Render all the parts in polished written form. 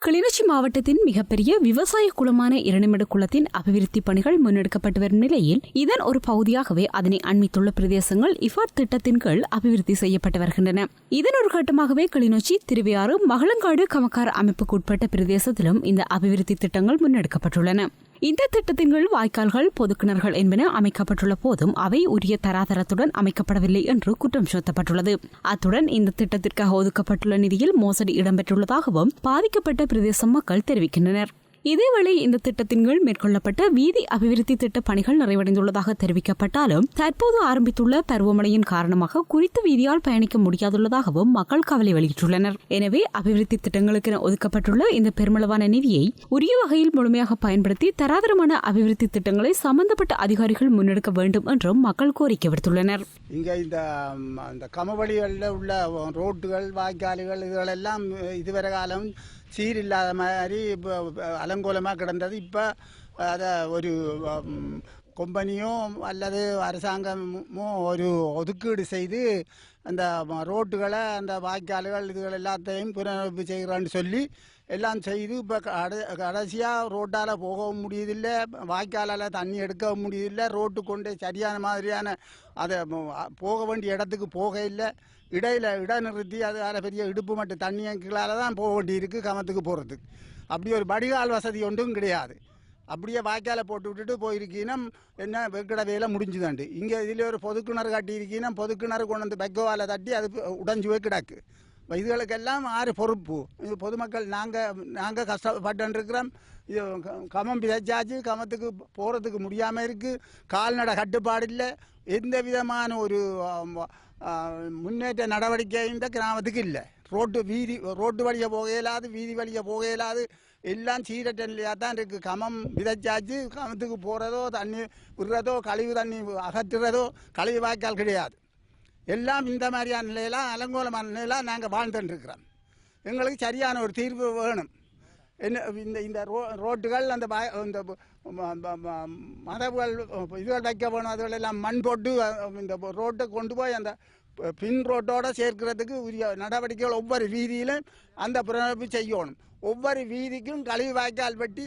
கிளிநொச்சி மாவட்டத்தின் மிகப்பெரிய விவசாய குளமான இரணிமடு குளத்தின் அபிவிருத்தி பணிகள் முன்னெடுக்கப்பட்டு வரும் நிலையில் இதன் ஒரு பகுதியாகவே அதனை அண்மித்துள்ள பிரதேசங்கள் இஃபாட் திட்டத்தின் கீழ் அபிவிருத்தி செய்யப்பட்டு வருகின்றன. இதன் ஒரு கட்டமாகவே கிளிநொச்சி, திருவையாறு, மகளங்காடு, கமக்கார அமைப்புக்குட்பட்ட பிரதேசத்திலும் இந்த அபிவிருத்தி திட்டங்கள் முன்னெடுக்கப்பட்டுள்ளன. இந்த திட்டத்தின் கீழ் வாய்க்கால்கள், பொதுக்கிணறுகள் என்பன அமைக்கப்பட்டுள்ள போதும் அவை உரிய தராதரத்துடன் அமைக்கப்படவில்லை என்று குற்றம் சாட்டப்பட்டுள்ளது. அத்துடன் இந்த திட்டத்திற்காக ஒதுக்கப்பட்டுள்ள நிதியில் மோசடி இடம்பெற்றுள்ளதாகவும் பாதிக்கப்பட்ட பிரதேச மக்கள் தெரிவிக்கின்றனர். இதேவேளை இந்த திட்டத்தின் கீழ் மேற்கொள்ளப்பட்ட வீதி அபிவிருத்தி திட்ட பணிகள் நிறைவடைந்துள்ளதாக தெரிவிக்கப்பட்டாலும் தற்போது ஆரம்பித்துள்ள பருவமழையின் காரணமாக குறித்த வீதியால் பயணிக்க முடியாதுள்ளதாகவும் மக்கள் கவலை வெளியிட்டுள்ளனர். எனவே அபிவிருத்தி திட்டங்களுக்கென ஒதுக்கப்பட்டுள்ள இந்த பெருமளவான நிதியை உரிய வகையில் முழுமையாக பயன்படுத்தி தராதரமான அபிவிருத்தி திட்டங்களை சம்பந்தப்பட்ட அதிகாரிகள் முன்னெடுக்க வேண்டும் என்றும் மக்கள் கோரிக்கை விடுத்துள்ளனர். இங்கே இந்த கமவழிகளில் உள்ள ரோட்டுகள், வாய்க்கால்கள் இதுகளெல்லாம் இதுவரை காலம் சீரில்லாத மாதிரி அலங்கோலமாக கிடந்தது. இப்போ அதை ஒரு கம்பெனியோ அல்லது அரசாங்கமோ ஒரு ஒதுக்கீடு செய்து அந்த ரோட்டுகளை, அந்த வாய்க்கால்கள் இதுகள் எல்லாத்தையும் புனரமைப்பு செய்கிறான்னு சொல்லி எல்லாம் செய்து இப்போ கடைசியாக ரோட்டால் போகவும் முடியுதில்லை, வாய்க்காலால் தண்ணி எடுக்கவும் முடியுதில்லை, ரோட்டு கொண்டு சரியான மாதிரியான அதை போக வேண்டிய இடத்துக்கு போக இல்லை. இட நிறுத்தி அதில் பெரிய இடுப்பு மட்டும் தண்ணியங்களால் தான் போக வேண்டி இருக்குது கமத்துக்கு போகிறதுக்கு. அப்படி ஒரு வடிகால் வசதி ஒன்றும் கிடையாது. அப்படியே வாய்க்காலை போட்டு விட்டுட்டு போயிருக்கீங்கன்னா என்ன வெக்கட வேலை முடிஞ்சுதாண்டு. இங்கே இதில் ஒரு பொதுக்கிணறு கட்டியிருக்கீங்கன்னா பொதுக்கிணறு கொண்டு வந்து பெக்கோவால் தட்டி அது உடஞ்சி போய் கிடக்கு. இதுகளுக்கெல்லாம் ஆறு பொறுப்பு. இது பொதுமக்கள் நாங்கள் கஷ்டப்பட்டுருக்கிறோம். இது கமம் விதைச்சாச்சு, கமத்துக்கு போகிறதுக்கு முடியாமல் இருக்குது. கால்நடை கட்டுப்பாடு இல்லை. எந்த விதமான ஒரு முன்னேற்ற நடவடிக்கை இந்த கிராமத்துக்கு இல்லை. ரோட்டு வழியை போக இயலாது, வீதி வழியை போக இயலாது. எல்லாம் சீரற்ற நிலையாக தான் இருக்குது. கமம் விதைச்சாச்சு, கமத்துக்கு போகிறதோ, தண்ணி விடுறதோ, கழிவு தண்ணி அகற்றுறதோ, கழிவு வாய்க்கால் கிடையாது. எல்லாம் இந்த மாதிரியான நிலையெல்லாம் அலங்கோலமான நிலையெல்லாம் நாங்கள் வாழ்ந்துட்டுருக்கிறோம். எங்களுக்கு சரியான ஒரு தீர்வு வேணும். என்ன இந்த ரோட்டுகள், அந்த இந்த மரபுகள் இதுகள் வைக்க போகணும். அதுகளெல்லாம் மண் போட்டு இந்த ரோட்டை கொண்டு போய் அந்த பின் ரோட்டோடு சேர்க்கிறதுக்கு உரிய நடவடிக்கைகள் ஒவ்வொரு வீதியிலும் அந்த புனரமைப்பு செய்யணும். ஒவ்வொரு வீதிக்கும் கழிவு வாய்க்கால் வெட்டி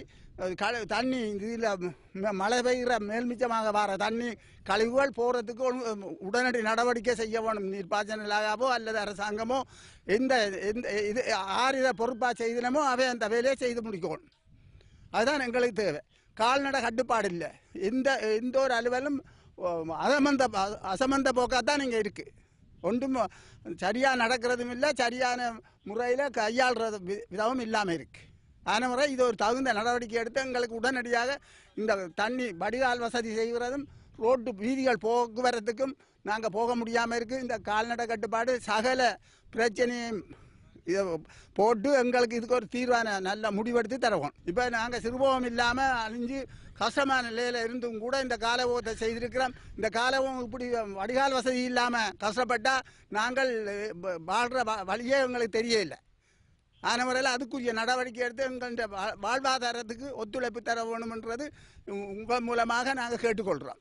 தண்ணி இதில் மழை பெய்கிற மேல்மிச்சமாக வர தண்ணி கழிவுகள் போகிறதுக்கு உடனடி நடவடிக்கை செய்ய வேணும். நீர்ப்பாசன இலாகாவோ அல்லது அரசாங்கமோ எந்த இது ஆறு இதை பொறுப்பாக செய்தினமோ அவை அந்த வேலையை செய்து முடிக்கணும். அதுதான் எங்களுக்கு தேவை. கால்நடை கட்டுப்பாடு இல்லை. எந்த ஒரு அலுவலும் அசமந்த போக்காக தான் இங்கே இருக்குது. ஒன்றும் சரியாக நடக்கிறதும் இல்லை, சரியான முறையில் கையாளுறது விதமும் இல்லாமல் இருக்குது. அதன முறை இது ஒரு தகுந்த நடவடிக்கை எடுத்து எங்களுக்கு உடனடியாக இந்த தண்ணி வடிகால் வசதி செய்கிறதும், ரோட்டு வீதிகள் போக்குவரத்துக்கும் நாங்கள் போக முடியாமல் இருக்குது. இந்த கால்நடை கட்டுப்பாடு சகல பிரச்சனையும் இதை போட்டு எங்களுக்கு இதுக்கு ஒரு தீர்வான நல்ல முடிவெடுத்து தருவோம். இப்போ நாங்கள் சிறுபோகம் இல்லாமல் அழிஞ்சு கஷ்டமான நிலையில் இருந்தும் கூட இந்த காலவோகத்தை செய்திருக்கிறோம். இந்த காலவோகம் இப்படி வடிகால் வசதி இல்லாமல் கஷ்டப்பட்டால் நாங்கள் வாழ்கிற வழியே எங்களுக்கு தெரியலை. ஆன முறையில் அதுக்குரிய நடவடிக்கை எடுத்து எங்களுடைய வாழ்வாதாரத்துக்கு ஒத்துழைப்பு தர வேணுமென்றது உங்கள் மூலமாக நாங்கள் கேட்டுக்கொள்கிறோம்.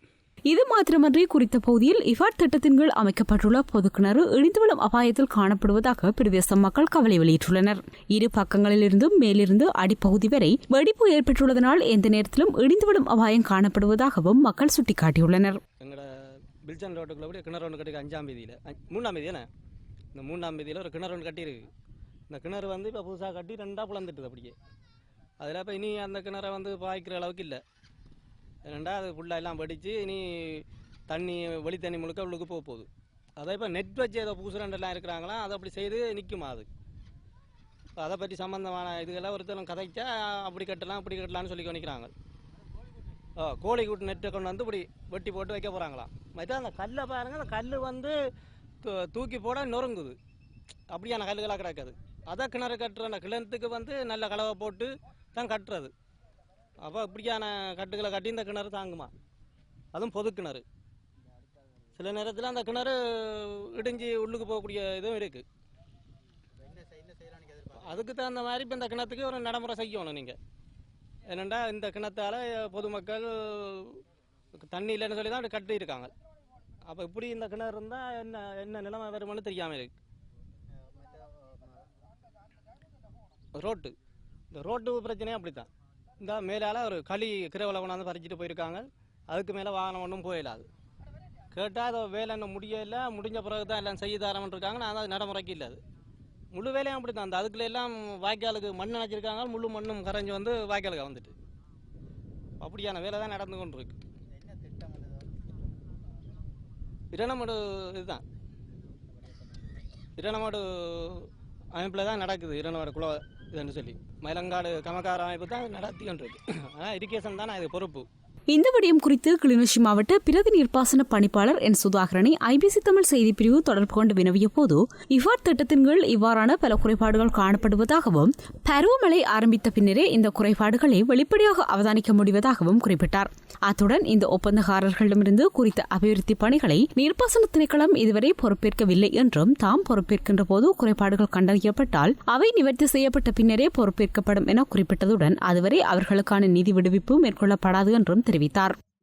இது மாத்திரமன்றி குறித்த பகுதியில் இஃபாட் திட்டத்தின் கீழ் அமைக்கப்பட்டுள்ள பொதுக்கிணறு இடிந்துவிடும் அபாயத்தில் காணப்படுவதாக பிரதேச மக்கள் கவலை வெளியிட்டுள்ளனர். இரு பக்கங்களிலிருந்தும் மேலிருந்து அடிப்பகுதி வரை வெடிப்பு ஏற்பட்டுள்ளதனால் எந்த நேரத்திலும் இடிந்துவிடும் அபாயம் காணப்படுவதாகவும் மக்கள் சுட்டிக்காட்டியுள்ளனர். ஒரு கிணறு கட்டியிருக்கு. இந்த கிணறு இப்போ புதுசாக கட்டி 2 பிளந்துட்டுது. அப்படியே அதில் இப்போ இனி அந்த கிணறை பாய்க்கிற அளவுக்கு இல்லை. ஏன்னா அது ஃபுல்லாக எல்லாம் வெடித்து இனி தண்ணி வெளி தண்ணி முழுக்க உள்ளுக்கு போக போகுது. அதை இப்போ நெட் வச்சு ஏதோ பூசுரண்டெல்லாம் இருக்கிறாங்களாம். அதை அப்படி செய்து நிற்குமா அது. இப்போ அதை பற்றி சம்மந்தமான இதுக்கெல்லாம் ஒருத்தரும் கதைச்சா அப்படி கட்டலாம் இப்படி கட்டலான்னு சொல்லி நிற்கிறாங்க. கோழி கூட்டு நெட்டை கொண்டு இப்படி வெட்டி போட்டு வைக்க போகிறாங்களாம். மற்ற அந்த கல்லை பாருங்கள், அந்த கல் தூக்கி போட நொறுங்குது. அப்படியான கல்லுகளாக கிடக்காது. அதை கிணறு கட்டுற அந்த கிணத்துக்கு நல்ல கலவை போட்டு தான் கட்டுறது. அப்போ இப்படியான கட்டுகளை கட்டி இந்த கிணறு தாங்குமா? அதுவும் பொது கிணறு. சில நேரத்தில் அந்த கிணறு இடிஞ்சு உள்ளுக்கு போகக்கூடிய இதுவும் இருக்குது. அதுக்கு தகுந்த மாதிரி இப்போ இந்த கிணத்துக்கு ஒரு நடைமுறை செய்யணும் நீங்கள். என்னென்னா இந்த கிணத்தால் பொதுமக்கள் தண்ணி இல்லைன்னு சொல்லி தான் அப்படி கட்டியிருக்காங்க. அப்போ இப்படி இந்த கிணறு இருந்தால் என்ன நிலைமை வருமானு தெரியாமல் இருக்குது. இந்த ரோட்டு பிரச்சனையும் அப்படித்தான். இந்த மேலால் ஒரு களி கிரவலை கொண்டாந்து பறிச்சுட்டு போயிருக்காங்க. அதுக்கு மேலே வாகனம் ஒன்றும் போயிடாது. கேட்டால் அது வேலை இன்னும் முடியல, முடிஞ்ச பிறகு தான் எல்லாம் செய்ய தரம்னு இருக்காங்க. நான் அது நடைமுறைக்கு இல்லை. அது முழு வேலையும் அப்படி தான். அந்த அதுக்குள்ள எல்லாம் வாய்க்காலுக்கு மண் நினைச்சிருக்காங்க. முழு மண்ணும் கரைஞ்சி வந்து வாய்க்காலுக்கு வந்துட்டு அப்படியான வேலை தான் நடந்து கொண்டு இருக்கு. இரணமடு இதுதான், இரணமடு அமைப்பில் தான் நடக்குது. இரணமடு குள இதுன்னு சொல்லி மயிலங்காடு கமக்கார அமைப்பு தான் நடத்தி கொண்டு இருக்கு. ஆனால் இரிகேஷன் தான் இது பொறுப்பு. இந்த விடயம் குறித்து கிளிநொச்சி மாவட்ட பிரதி நீர்ப்பாசன பணிப்பாளர் என் சுதாகரனை ஐபிசி தமிழ் செய்திப்பிரிவு தொடர்பு கொண்டு வினவிய போது இவ்வாறு திட்டத்தின் கீழ் இவ்வாறான பல குறைபாடுகள் காணப்படுவதாகவும் பருவமழை ஆரம்பித்த பின்னரே இந்த குறைபாடுகளை வெளிப்படையாக அவதானிக்க முடிவதாகவும் குறிப்பிட்டார். அத்துடன் இந்த ஒப்பந்தக்காரர்களிடமிருந்து குறித்த அபிவிருத்தி பணிகளை நீர்ப்பாசன திணைக்களம் இதுவரை பொறுப்பேற்கவில்லை என்றும் தாம் பொறுப்பேற்கின்ற போது குறைபாடுகள் கண்டறியப்பட்டால் அவை நிவர்த்தி செய்யப்பட்ட பின்னரே பொறுப்பேற்கப்படும் என குறிப்பிட்டதுடன் அதுவரை அவர்களுக்கான நிதி விடுவிப்பு மேற்கொள்ளப்படாது என்றும் தெரிவித்தார்.